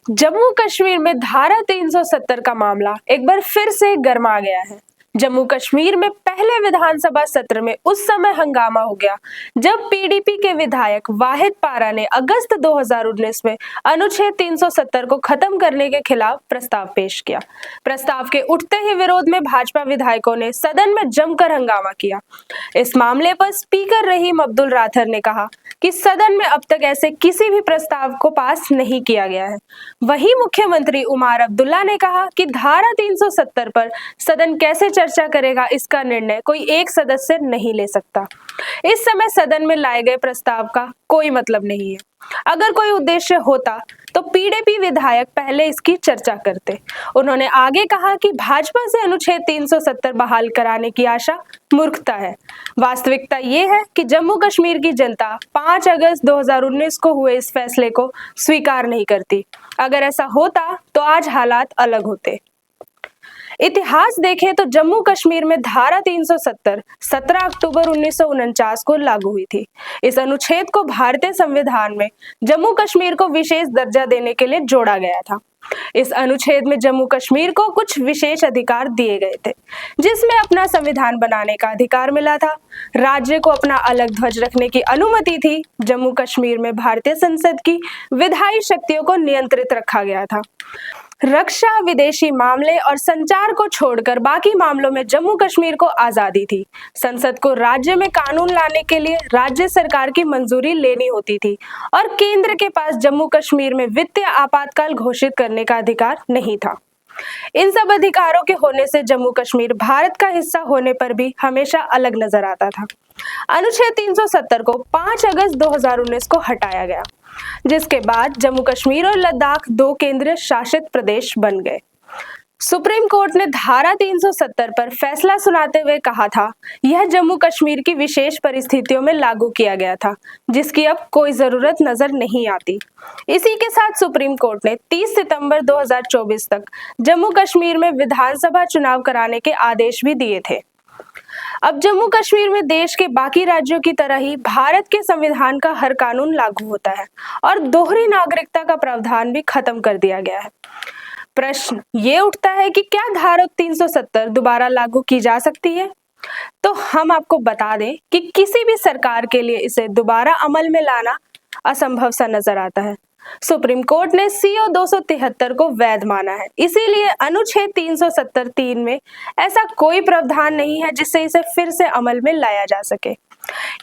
जम्मू कश्मीर में धारा 370 का मामला एक बार फिर से गर्मा गया है। जम्मू कश्मीर में पहले विधानसभा सत्र में उस समय हंगामा हो गया जब पीडीपी के विधायक वाहिद पारा ने अगस्त 2019 में अनुच्छेद 370 को खत्म करने के खिलाफ प्रस्ताव पेश किया। प्रस्ताव के उठते ही विरोध में भाजपा विधायकों ने सदन में जमकर हंगामा किया। इस मामले पर स्पीकर रहीम अब्दुल राथर ने कहा कि सदन में अब तक ऐसे किसी भी प्रस्ताव को पास नहीं किया गया है। वहीं मुख्यमंत्री उमर अब्दुल्ला ने कहा कि धारा 370 पर सदन कैसे चर्चा करेगा, इसका निर्णय कोई एक सदस्य नहीं ले सकता। इस समय सदन में लाए गए प्रस्ताव का कोई मतलब नहीं है। अगर कोई उद्देश्य होता तो पीडीपी विधायक पहले इसकी चर्चा करते। उन्होंने आगे कहा कि भाजपा से अनुच्छेद 370 बहाल कराने की आशा मूर्खता है। वास्तविकता ये है कि जम्मू कश्मीर की जनता 5 अगस्त 2019 को हुए इस फैसले को स्वीकार नहीं करती। अगर ऐसा होता तो आज हालात अलग होते। इतिहास देखें तो जम्मू कश्मीर में धारा 370 17 अक्टूबर 1949 को लागू हुई थी। इस अनुच्छेद को भारतीय संविधान में जम्मू कश्मीर को विशेष दर्जा देने के लिए जोड़ा गया था। इस अनुच्छेद में जम्मू कश्मीर को कुछ विशेष अधिकार दिए गए थे, जिसमें अपना संविधान बनाने का अधिकार मिला था। राज्य को अपना अलग ध्वज रखने की अनुमति थी। जम्मू कश्मीर में भारतीय संसद की विधायी शक्तियों को नियंत्रित रखा गया था। रक्षा, विदेशी मामले और संचार को छोड़कर बाकी मामलों में जम्मू कश्मीर को आजादी थी। संसद को राज्य में कानून लाने के लिए राज्य सरकार की मंजूरी लेनी होती थी और केंद्र के पास जम्मू कश्मीर में वित्तीय आपातकाल घोषित करने का अधिकार नहीं था। इन सब अधिकारों के होने से जम्मू कश्मीर भारत का हिस्सा होने पर भी हमेशा अलग नजर आता था। अनुच्छेद 370 को 5 अगस्त 2019 को हटाया गया, जिसके बाद जम्मू कश्मीर और लद्दाख 2 केंद्र शासित प्रदेश बन गए। सुप्रीम कोर्ट ने धारा 370 पर फैसला सुनाते हुए कहा था, यह जम्मू कश्मीर की विशेष परिस्थितियों में लागू किया गया था, जिसकी अब कोई जरूरत नजर नहीं आती। इसी के साथ सुप्रीम कोर्ट ने 30 सितंबर 2024 तक जम्मू कश्मीर में विधानसभा चुनाव कराने के आदेश भी दिए थे। अब जम्मू कश्मीर में देश के बाकी राज्यों की तरह ही भारत के संविधान का हर कानून लागू होता है और दोहरी नागरिकता का प्रावधान भी खत्म कर दिया गया है। प्रश्न ये उठता है कि क्या धारा 370 दोबारा लागू की जा सकती है? तो हम आपको बता दें कि किसी भी सरकार के लिए इसे दोबारा अमल में लाना असंभव सा नजर आता है। सुप्रीम कोर्ट ने CO 273 को वैध माना है, इसीलिए अनुच्छेद 370(3) में ऐसा कोई प्रावधान नहीं है जिससे इसे फिर से अमल में लाया जा सके।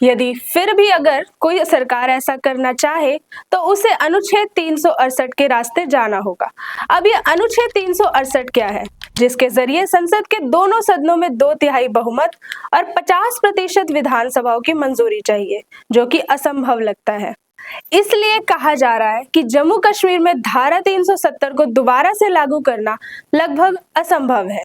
यदि फिर भी अगर कोई सरकार ऐसा करना चाहे तो उसे अनुच्छेद 368 के रास्ते जाना होगा। अब यह अनुच्छेद 368 क्या है? जिसके जरिए संसद के दोनों सदनों में 2/3 बहुमत और 50% विधानसभाओं की मंजूरी चाहिए, जो कि असंभव लगता है। इसलिए कहा जा रहा है कि जम्मू कश्मीर में धारा 370 को दोबारा से लागू करना लगभग असंभव है।